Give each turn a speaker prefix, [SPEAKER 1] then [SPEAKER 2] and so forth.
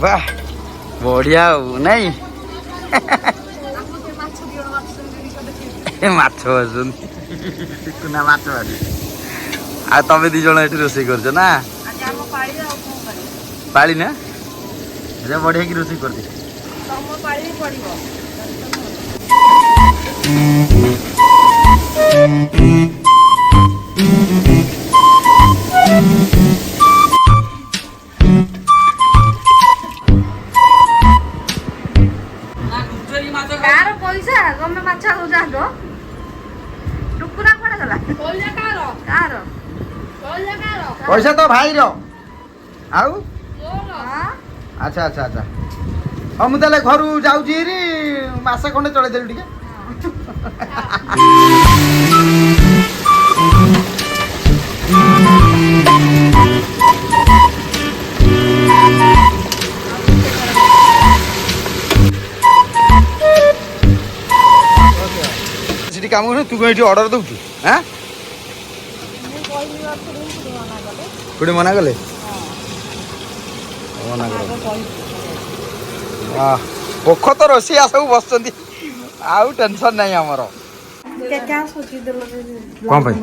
[SPEAKER 1] वाह बढ़िया नहीं माछ कुना माछ आ तमे दी जण एठी रोसई करछ ना पाली ना जे बढ़िया की रोसई कर दे
[SPEAKER 2] तम पाली पड़िबो कार पैसा गमे माछा हो जागो टुकुरा पड़े गला पैसा कार कार
[SPEAKER 1] पैसा तो भाई रो आउ
[SPEAKER 2] हां
[SPEAKER 1] अच्छा अच्छा अच्छा हम ताले घरु जाउची रे मासे खंडे चले देलु ठीक सिटी काम कर तू कहीं ऑर्डर दउ छी हैं कुड़ी मना गले मना कर पोख तो रोसिया सब बसचंदी आउ टेंशन नहीं हमर
[SPEAKER 2] क्या सोची देलो
[SPEAKER 1] कौन भाई